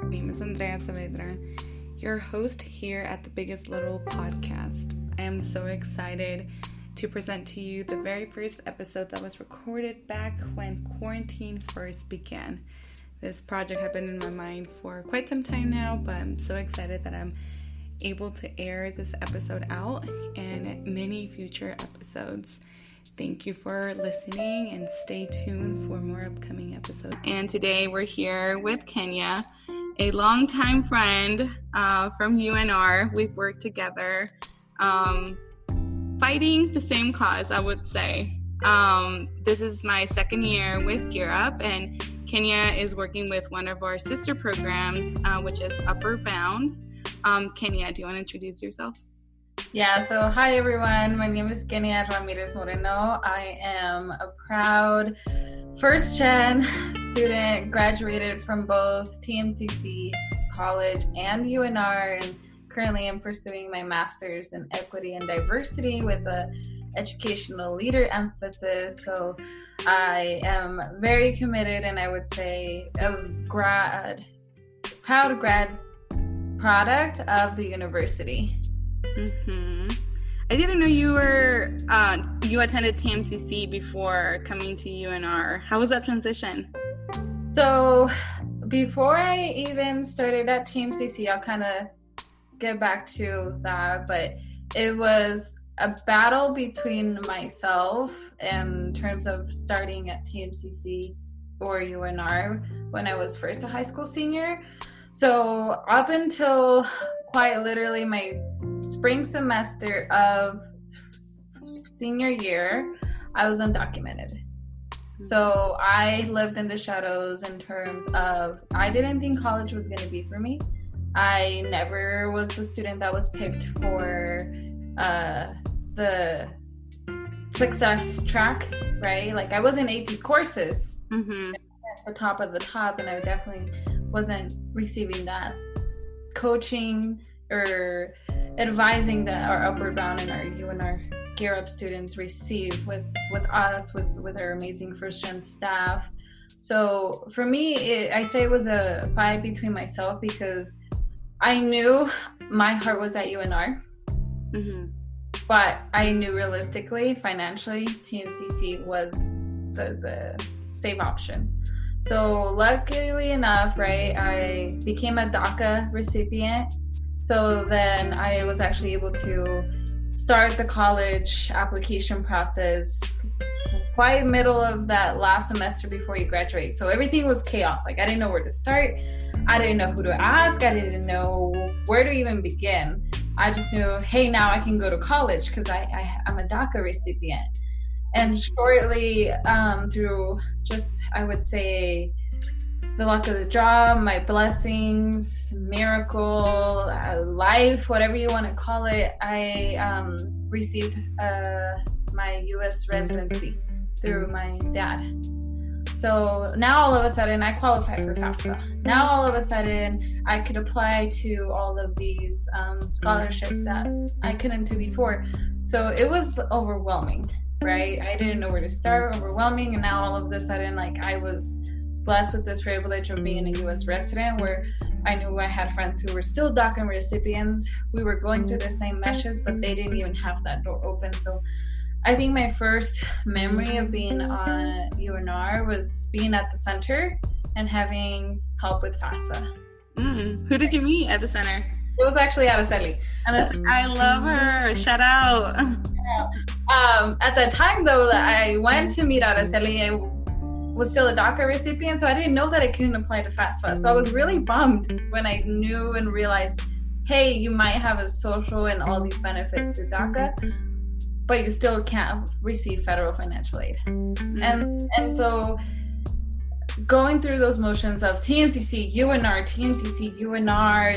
My name is Andrea Saavedra, your host here at the Biggest Little podcast. I am so excited to present to you the very first episode that was recorded back when quarantine first began. This project had been in my mind for quite some time now, but I'm so excited that I'm able to air this episode out and many future episodes. Thank you for listening and stay tuned for more upcoming episodes. And today we're here with Kenia, a longtime friend from UNR. We've worked together fighting the same cause, I would say. This is my second year with Gear Up, and Kenia is working with one of our sister programs, which is Upward Bound. Kenia, do you want to introduce yourself? Yeah, so hi everyone. My name is Kenia Ramirez Moreno. I am a proud first-gen student, graduated from both TMCC College and UNR, and currently I'm pursuing my master's in equity and diversity with a educational leader emphasis. So I am very committed, and I would say a proud grad product of the university. Mm-hmm. I didn't know you attended TMCC before coming to UNR. How was that transition? So before I even started at TMCC, I'll kind of get back to that, but it was a battle between myself in terms of starting at TMCC or UNR when I was first a high school senior. So up until quite literally my spring semester of senior year, I was undocumented. So I lived in the shadows in terms of I didn't think college was going to be for me. I never was the student that was picked for the success track, right? Like I was in AP courses, at the top of the top, and I definitely wasn't receiving that coaching or advising that our Upward Bound and our UNR Gear Up students receive with us, with our amazing first-gen staff. So for me, I say it was a fight between myself because I knew my heart was at UNR, but I knew realistically, financially, TMCC was the safe option. So luckily enough, right, I became a DACA recipient. So then I was actually able to start the college application process quite middle of that last semester before you graduate. So everything was chaos. Like I didn't know where to start. I didn't know who to ask. I didn't know where to even begin. I just knew, hey, now I can go to college because I'm a DACA recipient. And shortly through just, I would say, the luck of the draw, my blessings, miracle, life, whatever you want to call it, I received my U.S. residency through my dad. So now all of a sudden I qualified for FAFSA. Now all of a sudden I could apply to all of these scholarships that I couldn't do before. So it was overwhelming, right? I didn't know where to start, overwhelming, and now all of a sudden, like I was blessed with this privilege of being a U.S. resident where I knew I had friends who were still DACA recipients. We were going through the same meshes, but they didn't even have that door open. So I think my first memory of being on UNR was being at the center and having help with FAFSA. Who did you meet at the center? It was actually Araceli. I love her. Shout out. At the time, though, that I went to meet Araceli, I was still a DACA recipient, so I didn't know that I couldn't apply to FAFSA. So I was really bummed when I knew and realized, hey, you might have a social and all these benefits through DACA, but you still can't receive federal financial aid. And so going through those motions of TMCC, UNR,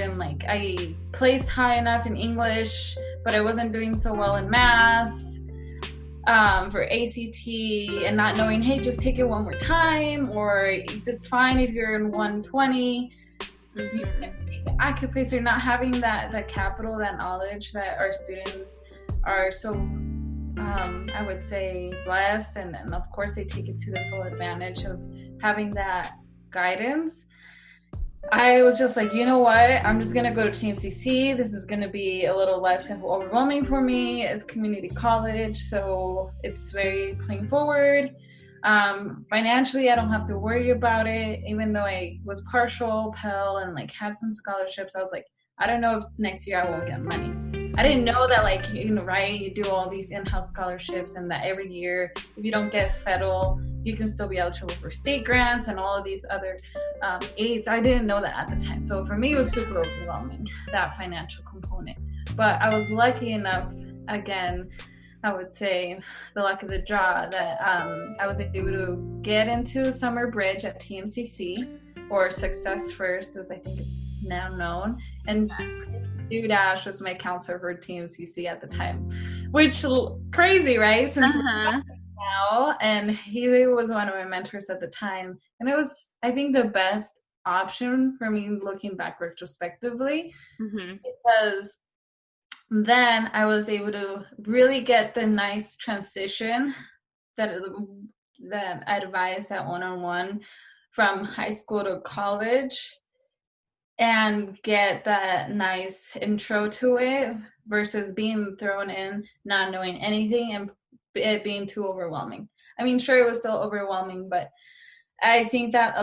and like I placed high enough in English, but I wasn't doing so well in math for ACT, and not knowing, hey, just take it one more time, or it's fine if you're in 120. I could place or not having that capital, that knowledge that our students are so I would say blessed, and of course they take it to the full advantage of having that guidance. I was just like, you know what? I'm just gonna go to TMCC. This is gonna be a little less overwhelming for me. It's community college, so it's very plain forward. Financially, I don't have to worry about it. Even though I was partial Pell and like had some scholarships, I was like, I don't know if next year I won't get money. I didn't know that, like, you know, right? You do all these in-house scholarships, and that every year, if you don't get federal, you can still be eligible for state grants and all of these other aids. I didn't know that at the time. So for me, it was super overwhelming, that financial component. But I was lucky enough, again, I would say the luck of the draw, that I was able to get into Summer Bridge at TMCC, or Success First, as I think it's now known. And Dude Ash was my counselor for TMCC at the time, which crazy, right? Since now, and he was one of my mentors at the time, and it was, I think, the best option for me looking back retrospectively, because then I was able to really get the nice transition that advice at one-on-one from high school to college, and get that nice intro to it versus being thrown in, not knowing anything, and it being too overwhelming. I mean, sure, it was still overwhelming, but I think that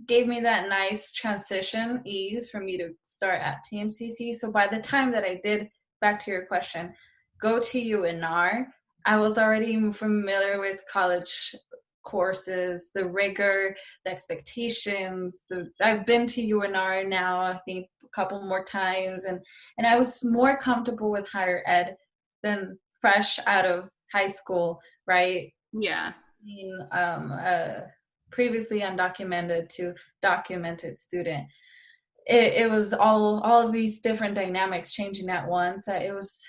gave me that nice transition ease for me to start at TMCC. So by the time that I did, back to your question, go to UNR, I was already familiar with college courses, the rigor, the expectations. I've been to UNR now, I think, a couple more times, and I was more comfortable with higher ed than fresh out of high school, right? Yeah. Being previously undocumented to documented student. It was all of these different dynamics changing at once, that it was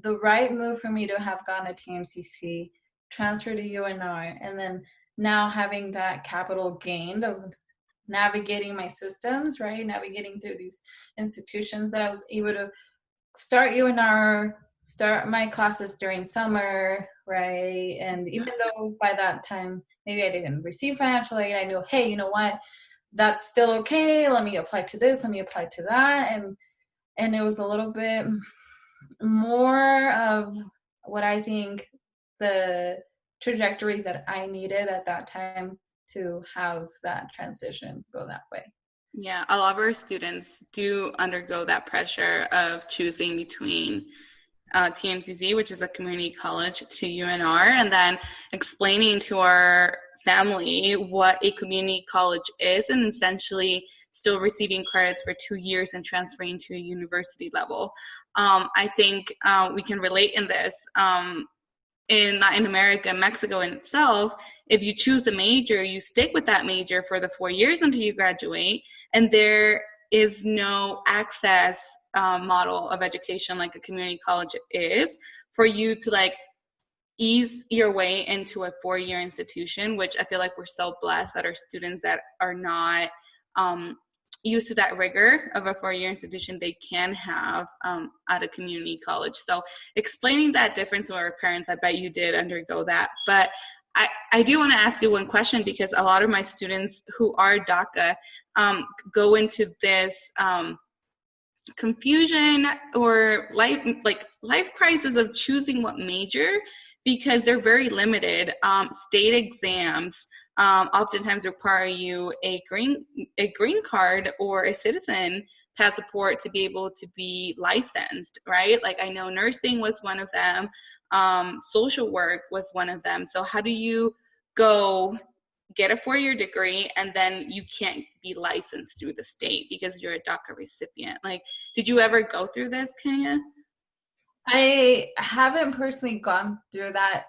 the right move for me to have gone to TMCC, transfer to UNR, and then now having that capital gained of navigating my systems, right? Navigating through these institutions, that I was able to start UNR, start my classes during summer, right? And even though by that time, maybe I didn't receive financial aid, I knew, hey, you know what? That's still okay. Let me apply to this. Let me apply to that. And it was a little bit more of what I think the trajectory that I needed at that time to have that transition go that way. Yeah, a lot of our students do undergo that pressure of choosing between TMCC, which is a community college, to UNR, and then explaining to our family what a community college is, and essentially still receiving credits for 2 years and transferring to a university level. I think we can relate in this. In Latin America, Mexico in itself, if you choose a major, you stick with that major for the 4 years until you graduate, and there is no access model of education like a community college is for you to like ease your way into a 4-year institution, which I feel like we're so blessed that our students that are not used to that rigor of a 4-year institution, they can have at a community college. So explaining that difference to our parents, I bet you did undergo that. But I do want to ask you one question, because a lot of my students who are DACA go into this confusion or life crisis of choosing what major, because they're very limited. State exams oftentimes require you a green card or a citizen passport to be able to be licensed, right? Like, I know nursing was one of them. Social work was one of them. So how do you go get a 4-year degree and then you can't be licensed through the state because you're a DACA recipient? Like, did you ever go through this, Kenia? I haven't personally gone through that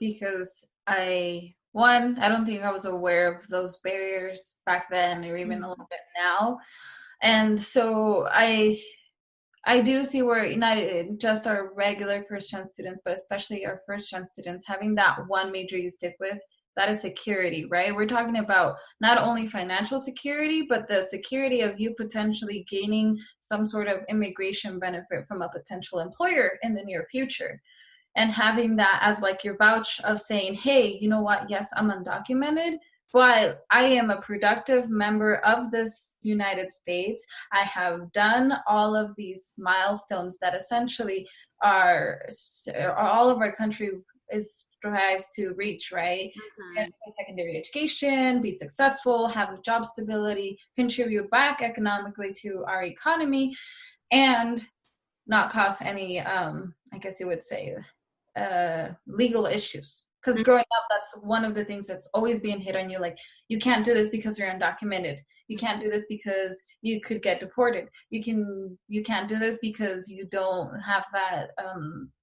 because I don't think I was aware of those barriers back then, or even a little bit now. And so I do see where not just our regular first-gen students, but especially our first-gen students, having that one major you stick with, that is security, right? We're talking about not only financial security, but the security of you potentially gaining some sort of immigration benefit from a potential employer in the near future. And having that as like your vouch of saying, hey, you know what? Yes, I'm undocumented, but I am a productive member of this United States. I have done all of these milestones that essentially are all of our country strives to reach, right? Get a secondary education, be successful, have job stability, contribute back economically to our economy, and not cause any, I guess you would say, legal issues. Because growing up, that's one of the things that's always being hit on you. Like, you can't do this because you're undocumented. You can't do this because you could get deported. You can't do this because you don't have that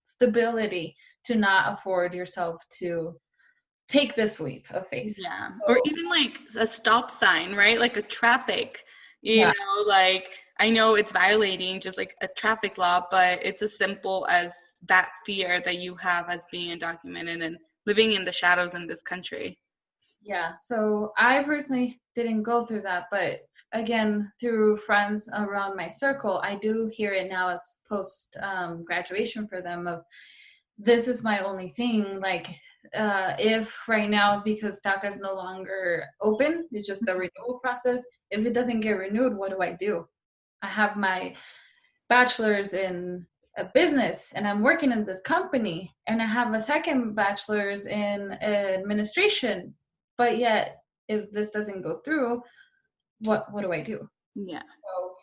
stability to not afford yourself to take this leap of faith. Yeah. So, Or even like a stop sign, right? Like a traffic, yeah. like I know it's violating just like a traffic law, but it's as simple as that fear that you have as being undocumented and living in the shadows in this country. Yeah, so I personally didn't go through that, but again, through friends around my circle, I do hear it now as post graduation for them of this is my only thing. Like, if right now, because DACA is no longer open, it's just a renewal process. If it doesn't get renewed, what do I do? I have my bachelor's in a business and I'm working in this company, and I have a second bachelor's in administration, but yet if this doesn't go through, what do I do? Yeah. So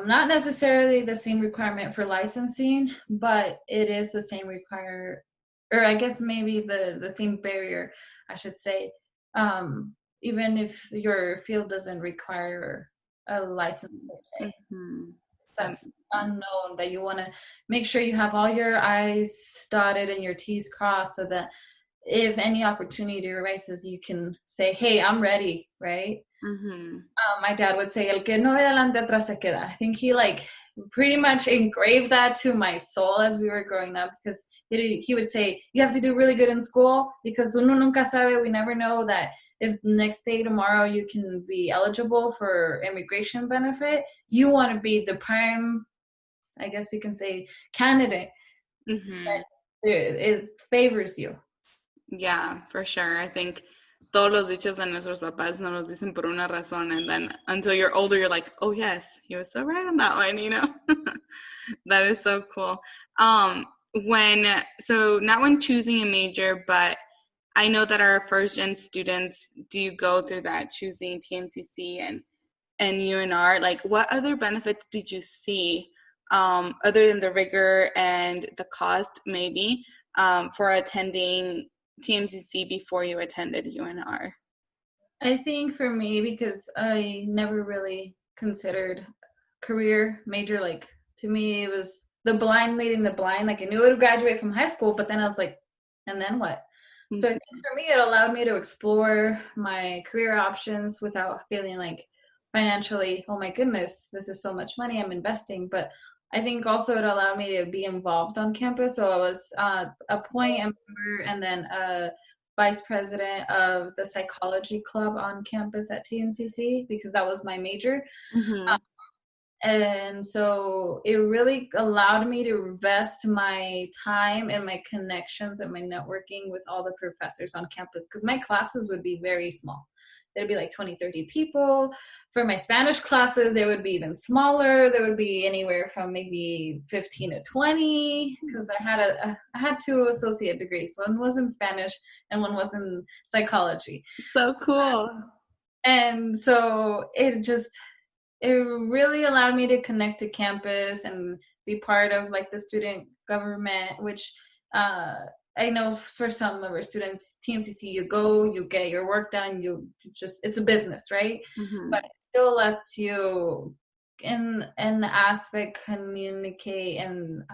not necessarily the same requirement for licensing, but it is the same or I guess maybe the same barrier, I should say, even if your field doesn't require a license per se. That's unknown, that you want to make sure you have all your I's dotted and your T's crossed, so that if any opportunity arises, you can say, hey, I'm ready, right? My dad would say, el que no ve adelante atrás se queda. I think he like pretty much engraved that to my soul as we were growing up, because he would say, you have to do really good in school, because uno nunca sabe, we never know that if next day tomorrow you can be eligible for immigration benefit, you want to be the prime, I guess you can say, candidate. That it favors you. Yeah, for sure. I think todos los dichos de nuestros papás nos los dicen por una razón, and then until you're older, you're like, oh yes, he was so right on that one, That is so cool. So not when choosing a major, but I know that our first gen students do go through that, choosing TMCC and UNR. Like, what other benefits did you see, other than the rigor and the cost, maybe, for attending TMCC before you attended UNR? I think for me, because I never really considered career major, like, to me it was the blind leading the blind. Like, I knew I would graduate from high school, but then I was like, and then what? So I think for me, it allowed me to explore my career options without feeling like financially, oh my goodness, this is so much money I'm investing. But I think also it allowed me to be involved on campus. So I was a point member and then a vice president of the psychology club on campus at TMCC, because that was my major. And so it really allowed me to invest my time and my connections and my networking with all the professors on campus, because my classes would be very small. There'd be like 20, 30 people. For my Spanish classes, they would be even smaller. There would be anywhere from maybe 15 to 20, because I had 2 associate degrees. One was in Spanish and one was in psychology. So cool. And so it really allowed me to connect to campus and be part of like the student government, which I know for some of our students, TMCC, you go, you get your work done, it's a business, right? But it still lets you in an aspect communicate and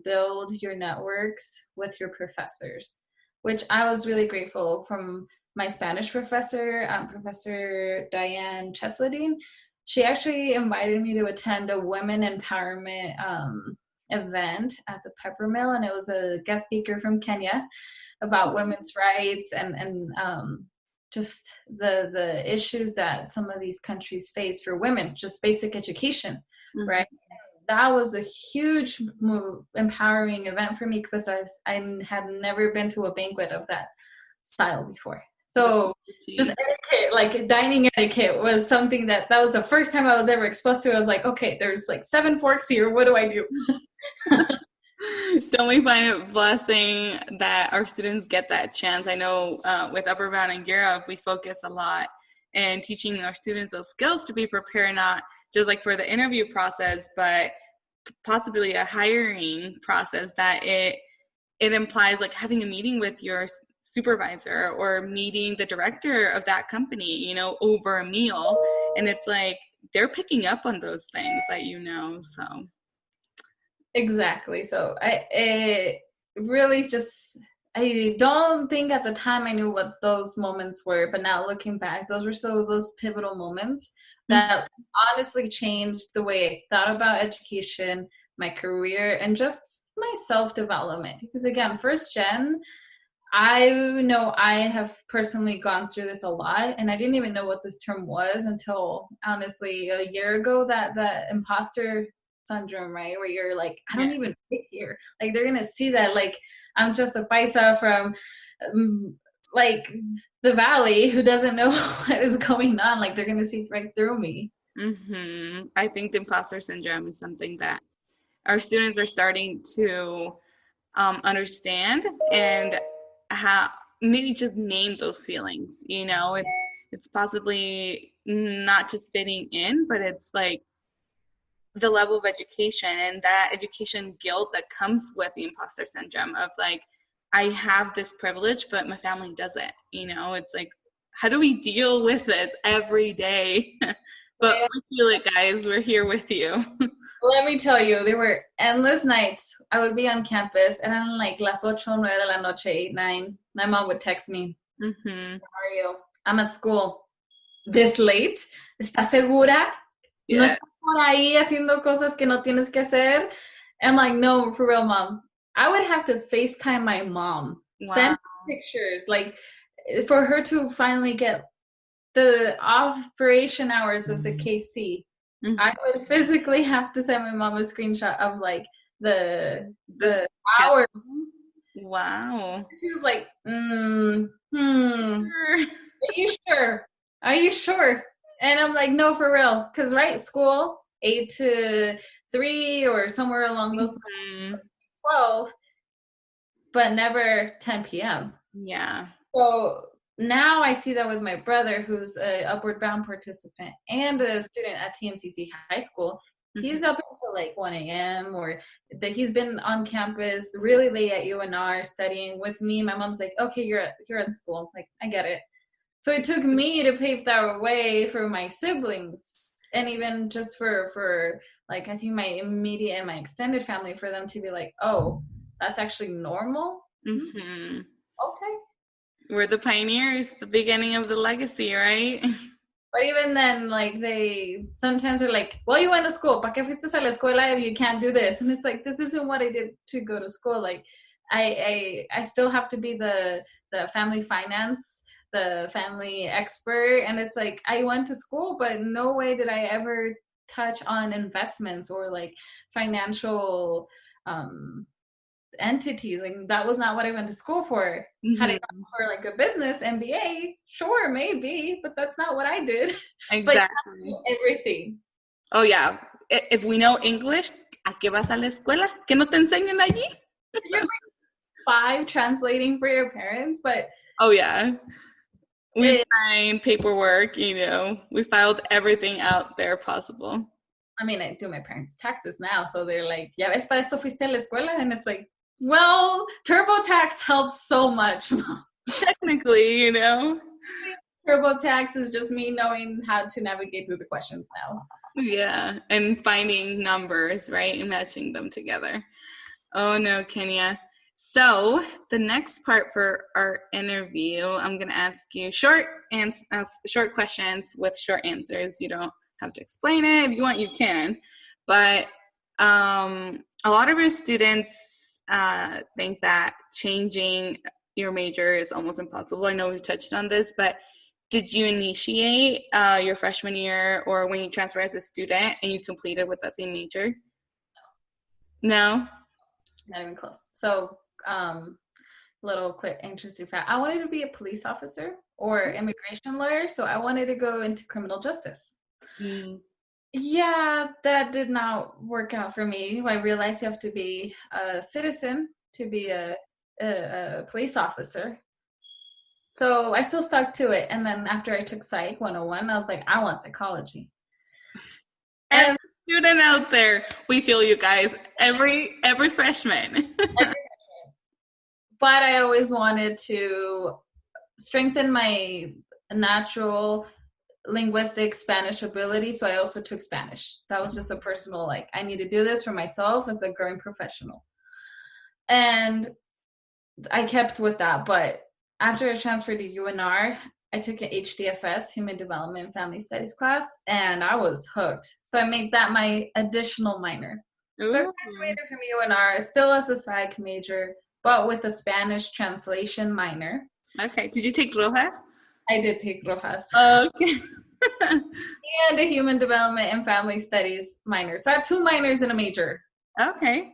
build your networks with your professors, which I was really grateful from my Spanish professor, Professor Diane Chesladine. She actually invited me to attend a women empowerment event at the Peppermill, and it was a guest speaker from Kenya about women's rights and just the issues that some of these countries face for women, just basic education, right? That was a huge empowering event for me, because I had never been to a banquet of that style before. So just etiquette, like dining etiquette was something that was the first time I was ever exposed to. I was like, okay, there's like 7 forks here. What do I do? Don't we find it blessing that our students get that chance? I know with Upper Bound in Europe, we focus a lot in teaching our students those skills to be prepared, not just like for the interview process, but possibly a hiring process that it implies like having a meeting with your supervisor or meeting the director of that company, you know, over a meal. And it's like they're picking up on those things that you know, so. Exactly. So it really just, I don't think at the time I knew what those moments were, but now looking back, those were those pivotal moments that honestly changed the way I thought about education, my career, and just my self-development. Because again, first gen, I know I have personally gone through this a lot, and I didn't even know what this term was until honestly a year ago, that imposter syndrome, right? Where you're like, I don't even fit here. Like they're gonna see that like I'm just a paisa from like the valley who doesn't know what is going on. Like they're gonna see right through me. I think the imposter syndrome is something that our students are starting to understand and how maybe just name those feelings. You know, it's possibly not just fitting in, but it's like the level of education and that education guilt that comes with the imposter syndrome of like, I have this privilege, but my family doesn't. You know, it's like, how do we deal with this every day? But we feel it, guys. We're here with you. Let me tell you, there were endless nights. I would be on campus, and then like las 8:09 de la noche, 8, 9, my mom would text me. How are you? I'm at school. This late? ¿Estás segura? Yeah. No estás por ahí haciendo cosas que no tienes que hacer? I'm like, no, for real, mom. I would have to FaceTime my mom. Wow. Send pictures, like for her to finally get the operation hours of the KC. I would physically have to send my mom a screenshot of like the hours. Wow. She was like, Are you sure? Are you sure? And I'm like, no, for real. Because, right, school, 8 to 3 or somewhere along those lines, 12, but never 10 p.m. Yeah. So now I see that with my brother, who's an Upward Bound participant and a student at TMCC High School. He's up until like 1 a.m. or that he's been on campus really late at UNR studying with me. My mom's like, okay, you're in school. I'm like, I get it. So it took me to pave that way for my siblings, and even just for like, I think my immediate and my extended family, for them to be like, oh, that's actually normal. Okay. We're the pioneers, the beginning of the legacy, right? But even then, like, they sometimes are like, well, you went to school. ¿Para qué fuiste a la escuela if you can't do this? And it's like, this isn't what I did to go to school. Like, I still have to be the family finance, the family expert. And it's like, I went to school, but no way did I ever touch on investments or like financial entities. Like that was not what I went to school for. Had I gone for like a business MBA, sure, maybe, but that's not what I did. Exactly. But everything. Oh yeah. If we know English, ¿a qué vas a la escuela? ¿Que no te enseñan allí? You're like 5 translating for your parents, but oh yeah. We signed paperwork, you know, we filed everything out there possible. I mean, I do my parents' taxes now, so they're like, ¿ya ves para eso fuiste a la escuela? And it's like, well, TurboTax helps so much. Technically, you know. TurboTax is just me knowing how to navigate through the questions now. Yeah, and finding numbers, right, and matching them together. Oh no, Kenia. So the next part for our interview, I'm going to ask you short questions with short answers. You don't have to explain it. If you want, you can. But a lot of our students think that changing your major is almost impossible. I know we've touched on this, but did you initiate your freshman year or when you transfer as a student and you completed with that same major? No? Not even close. So, little quick interesting fact. I wanted to be a police officer or immigration lawyer. So I wanted to go into criminal justice. Mm. Yeah, that did not work out for me. I realized you have to be a citizen to be a police officer. So I still stuck to it. And then after I took Psych 101, I was like, I want psychology. Every student out there, we feel you guys. Every freshman. But I always wanted to strengthen my natural linguistic Spanish ability. So I also took Spanish. That was just a personal, like, I need to do this for myself as a growing professional. And I kept with that. But after I transferred to UNR, I took an HDFS, Human Development and Family Studies class, and I was hooked. So I made that my additional minor. Ooh. So I graduated from UNR, still as a psych major, but with a Spanish translation minor. Okay. Did you take Rojas? I did take Rojas. Okay. And a Human Development and Family Studies minor. So I have 2 minors and a major. Okay.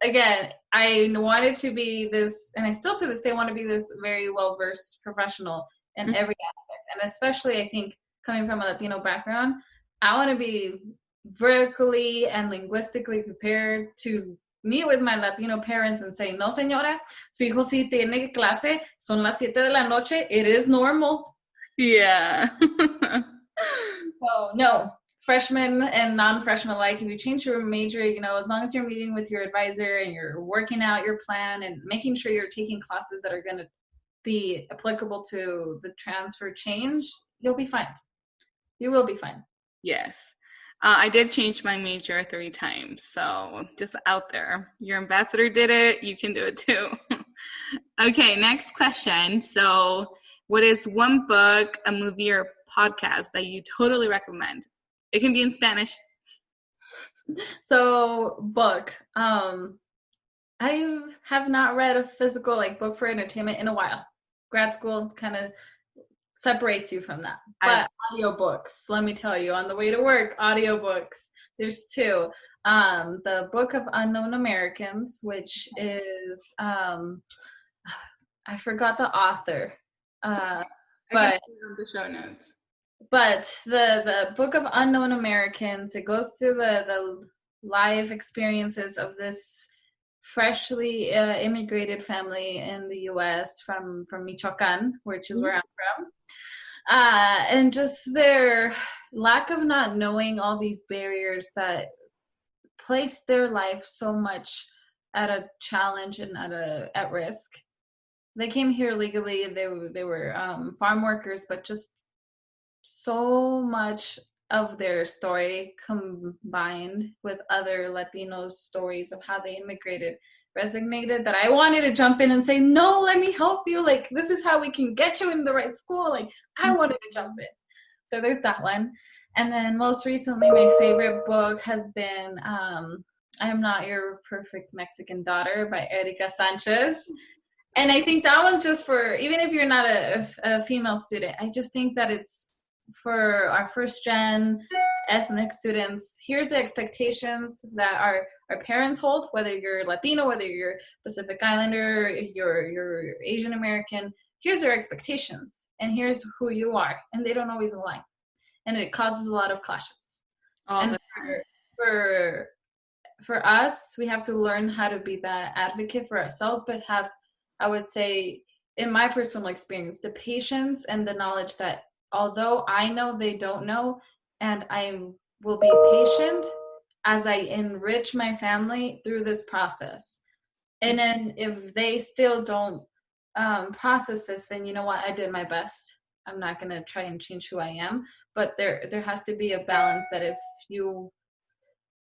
Again, I wanted to be this, and I still to this day want to be this very well-versed professional in every aspect. And especially, I think, coming from a Latino background, I want to be vertically and linguistically prepared to meet with my Latino parents and say, no, señora, su hijo sí tiene clase, son las 7 de la noche, it is normal. Yeah. So, no, freshmen and non-freshmen alike, if you change your major, as long as you're meeting with your advisor and you're working out your plan and making sure you're taking classes that are going to be applicable to the transfer change, you'll be fine. You will be fine. Yes. I did change my major 3 times. So just out there, your ambassador did it. You can do it too. Okay. Next question. So what is one book, a movie, or podcast that you totally recommend? It can be in Spanish. So book. I have not read a physical book for entertainment in a while. Grad school kind of separates you from that. But audiobooks, let me tell you, on the way to work, audiobooks. There's 2. The Book of Unknown Americans, which is I forgot the author. But the show notes. But the Book of Unknown Americans, it goes through the life experiences of this freshly immigrated family in the U.S. from Michoacan, which is where I'm from. And just their lack of not knowing all these barriers that place their life so much at a challenge and at risk. They came here legally. They were farm workers, but just so much of their story combined with other Latinos' stories of how they immigrated resonated that I wanted to jump in and say, no, let me help you. This is how we can get you in the right school. I wanted to jump in. So there's that one. And then most recently, my favorite book has been I Am Not Your Perfect Mexican Daughter by Erika Sanchez. And I think that one's just for, even if you're not a female student, I just think that it's for our first gen ethnic students. Here's the expectations that our parents hold, whether you're Latino, whether you're Pacific Islander, if you're Asian American. Here's their expectations, and here's who you are, and they don't always align, and it causes a lot of clashes. And for us, we have to learn how to be that advocate for ourselves, but have, I would say, in my personal experience, the patience and the knowledge that although I know they don't know, and I will be patient as I enrich my family through this process. And then if they still don't process this, then you know what, I did my best. I'm not going to try and change who I am, but there has to be a balance that if you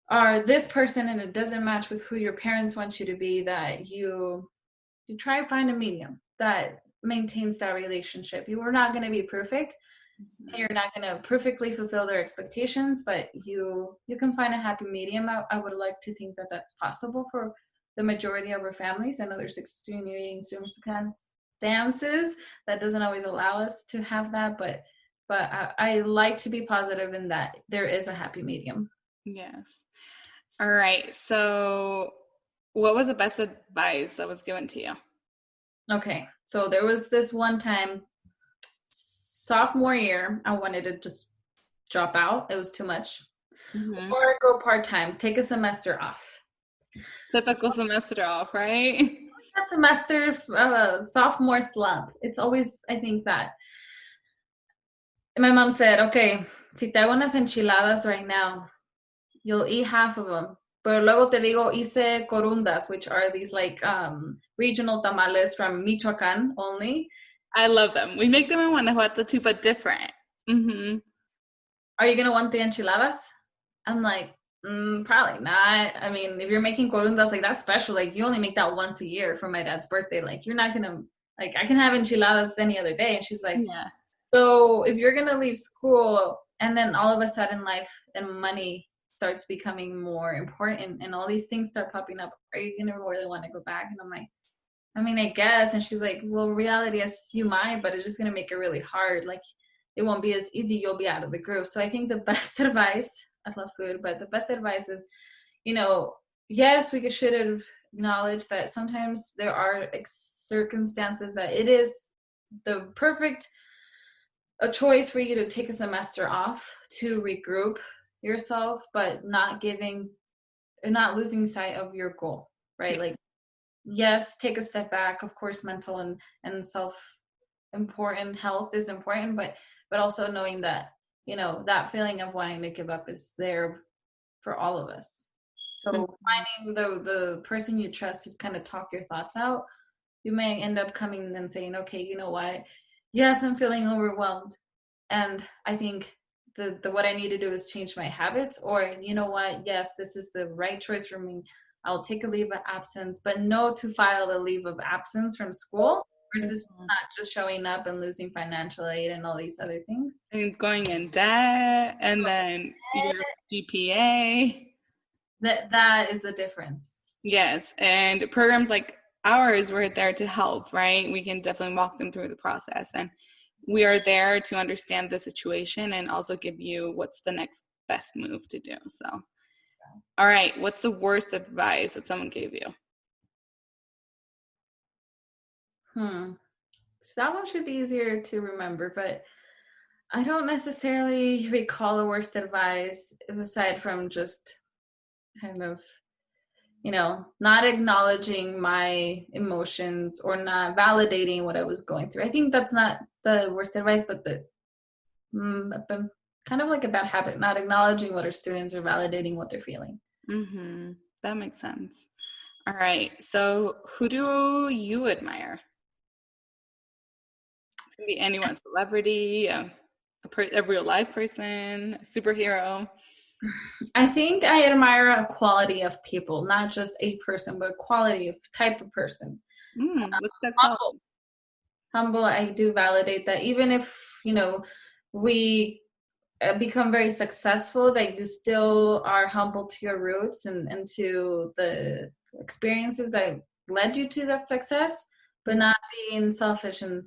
are this person and it doesn't match with who your parents want you to be, that you try to find a medium that maintains that relationship. You are not going to be perfect. Mm-hmm. You're not going to perfectly fulfill their expectations, but you can find a happy medium. I would like to think that that's possible for the majority of our families. I know there's extenuating circumstances that doesn't always allow us to have that, but I like to be positive in that there is a happy medium. Yes. All right. So what was the best advice that was given to you? Okay. So there was this one time, sophomore year, I wanted to just drop out. It was too much. Mm-hmm. Or go part-time, take a semester off. Typical semester off, right? That semester, sophomore slump. It's always, I think that. And my mom said, okay, si te hago unas enchiladas right now, you'll eat half of them. Pero luego te digo, hice corundas, which are these like regional tamales from Michoacan only. I love them. We make them in Guanajuato too, but different. Mm-hmm. Are you going to want the enchiladas? I'm like, probably not. I mean, if you're making corundas, like that's special. Like you only make that once a year for my dad's birthday. Like you're not going to, like I can have enchiladas any other day. And she's like, Yeah. so if you're going to leave school and then all of a sudden life and money starts becoming more important and all these things start popping up, are you going to really want to go back? And I'm like, I mean, I guess. And she's like, well, reality is you might, but it's just going to make it really hard. Like it won't be as easy. You'll be out of the groove. So I think the best advice, I love food, but the best advice is, yes, we should acknowledge that sometimes there are circumstances that it is the perfect a choice for you to take a semester off to regroup yourself, but not losing sight of your goal, right? Like, yes, take a step back. Of course, mental and self important health is important, but also knowing that, that feeling of wanting to give up is there for all of us. So finding the person you trust to kind of talk your thoughts out, you may end up coming and saying, okay, you know what? Yes, I'm feeling overwhelmed. And I think the what I need to do is change my habits, or you know what? Yes, this is the right choice for me. I'll take a leave of absence, but no to file a leave of absence from school versus not just showing up and losing financial aid and all these other things. And going in debt and then your GPA. That is the difference. Yes. And programs like ours, we're there to help, right? We can definitely walk them through the process. And we are there to understand the situation and also give you what's the next best move to do. So, all right. What's the worst advice that someone gave you? So that one should be easier to remember, but I don't necessarily recall the worst advice aside from just kind of, not acknowledging my emotions or not validating what I was going through. I think that's not the worst advice, but kind of like a bad habit, not acknowledging what our students are validating what they're feeling. Mm-hmm. That makes sense. All right. So who do you admire? It can be anyone, celebrity, a real life person, a superhero. I think I admire a quality of people, not just a person, but a quality of type of person. What's that called? Humble. I do validate that even if, we become very successful, that you still are humble to your roots and to the experiences that led you to that success, but not being selfish and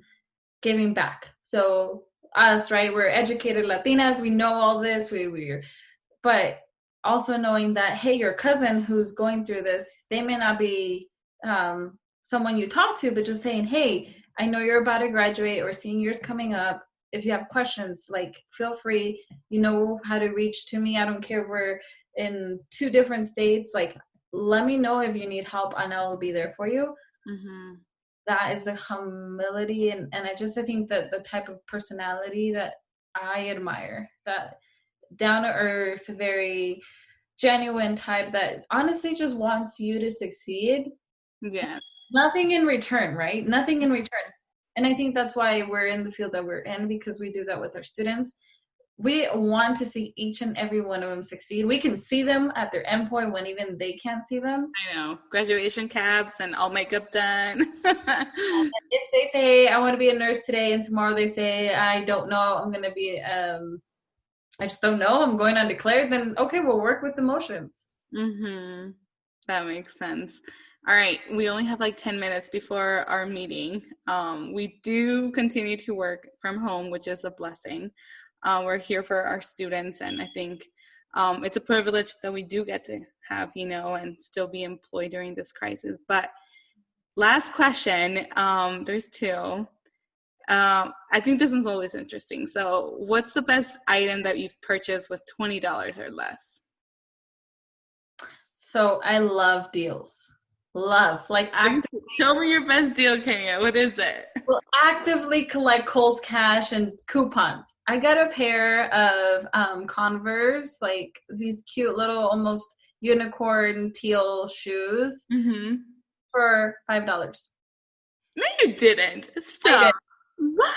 giving back. So us, right? We're educated Latinas. We know all this. We're but also knowing that, hey, your cousin who's going through this, they may not be someone you talk to, but just saying, hey, I know you're about to graduate or senior year's coming up. If you have questions, like feel free, you know how to reach to me. I don't care if we're in 2 different states. Like, let me know if you need help and I will be there for you. Mm-hmm. That is the humility. And I think that the type of personality that I admire, that down to earth, very genuine type that honestly just wants you to succeed. Yes. Nothing in return, right? Nothing in return. And I think that's why we're in the field that we're in, because we do that with our students. We want to see each and every one of them succeed. We can see them at their endpoint when even they can't see them. I know. Graduation caps and all makeup done. And if they say, I want to be a nurse today, and tomorrow they say, I don't know, I'm going to be I just don't know, I'm going undeclared, then okay, we'll work with emotions. Mm-hmm. That makes sense. All right, we only have like 10 minutes before our meeting. We do continue to work from home, which is a blessing. We're here for our students, and I think it's a privilege that we do get to have, and still be employed during this crisis. But last question, there's 2. I think this one's always interesting. So what's the best item that you've purchased with $20 or less? So I love deals. Love. Like actively. Show me your best deal, Kenia. What is it? Well, actively collect Kohl's Cash and coupons. I got a pair of Converse, like these cute little almost unicorn teal shoes for $5. No, you didn't. Stop. I did. What?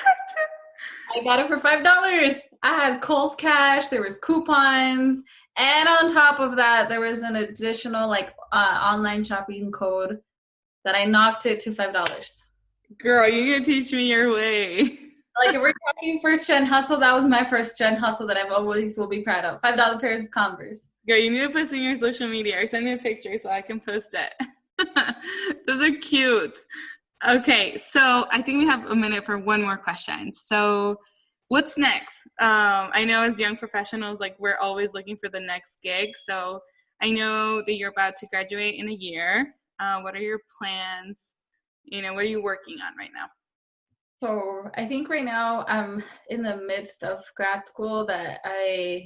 I got it for $5. I had Kohl's Cash. There was coupons. And on top of that, there was an additional like online shopping code that I knocked it to $5. Girl, you're going to teach me your way. Like if we're talking first gen hustle, that was my first gen hustle that I always will be proud of. $5 pairs of Converse. Girl, you need to post in your social media or send me a picture so I can post it. Those are cute. Okay, so I think we have a minute for one more question. So what's next? I know as young professionals, like we're always looking for the next gig. So I know that you're about to graduate in a year. What are your plans? What are you working on right now? So I think right now I'm in the midst of grad school that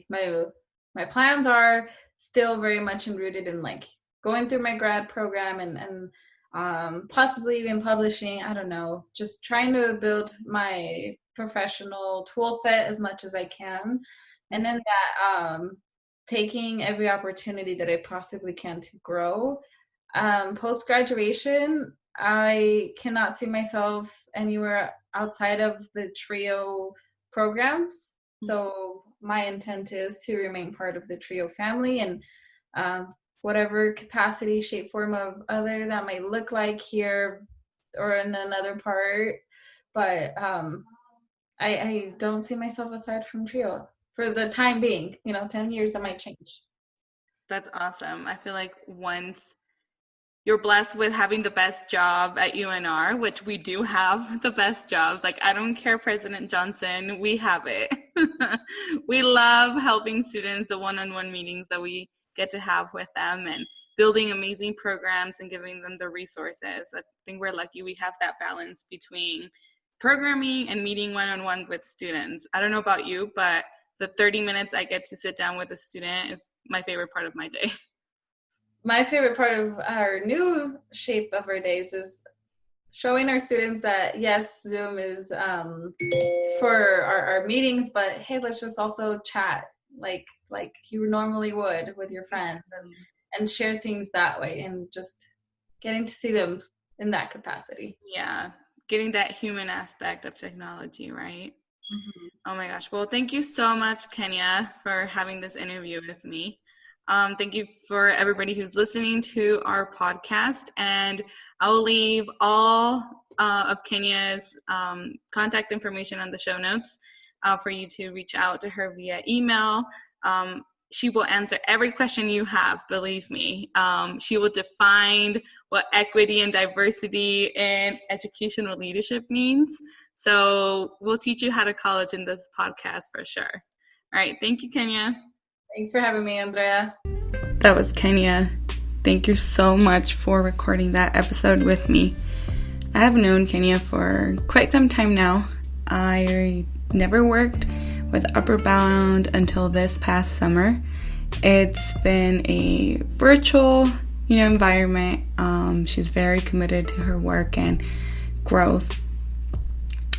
my plans are still very much rooted in like going through my grad program and possibly even publishing. I don't know, just trying to build my professional tool set as much as I can. And then that taking every opportunity that I possibly can to grow. Post-graduation, I cannot see myself anywhere outside of the TRIO programs. So my intent is to remain part of the TRIO family and whatever capacity, shape, form of other that might look like here or in another part. But I don't see myself aside from TRIO for the time being. 10 years, that might change. That's awesome. I feel like once you're blessed with having the best job at UNR, which we do have the best jobs. Like, I don't care, President Johnson, we have it. We love helping students, the one-on-one meetings that we get to have with them and building amazing programs and giving them the resources. I think we're lucky we have that balance between programming and meeting one-on-one with students. I don't know about you, but the 30 minutes I get to sit down with a student is my favorite part of my day. My favorite part of our new shape of our days is showing our students that, yes, Zoom is for our meetings, but hey, let's just also chat like you normally would with your friends and share things that way and just getting to see them in that capacity. Yeah, getting that human aspect of technology, right? Mm-hmm. Oh my gosh. Well, thank you so much, Kenia, for having this interview with me. Thank you for everybody who's listening to our podcast, and I'll leave all of Kenia's contact information on the show notes for you to reach out to her via email. She will answer every question you have, believe me. She will define what equity and diversity in educational leadership means. So we'll teach you how to college in this podcast for sure. All right. Thank you, Kenia. Thanks for having me, Andrea. That was Kenia. Thank you so much for recording that episode with me. I have known Kenia for quite some time now. I never worked with Upward Bound until this past summer. It's been a virtual, environment. She's very committed to her work and growth.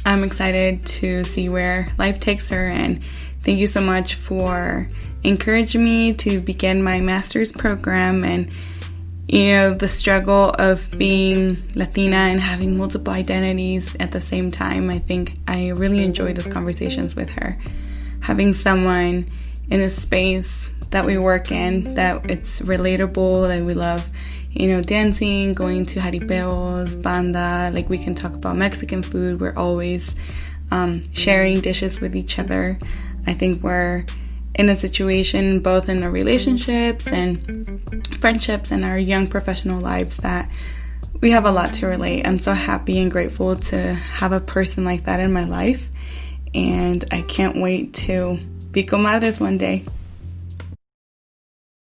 I'm excited to see where life takes her, and thank you so much for encouraging me to begin my master's program and, the struggle of being Latina and having multiple identities at the same time. I think I really enjoy those conversations with her. Having someone in a space that we work in, that it's relatable, that we love, dancing, going to jaripeos, banda, like we can talk about Mexican food. We're always sharing dishes with each other. I think we're in a situation, both in our relationships and friendships and our young professional lives, that we have a lot to relate. I'm so happy and grateful to have a person like that in my life. And I can't wait to be comadres one day.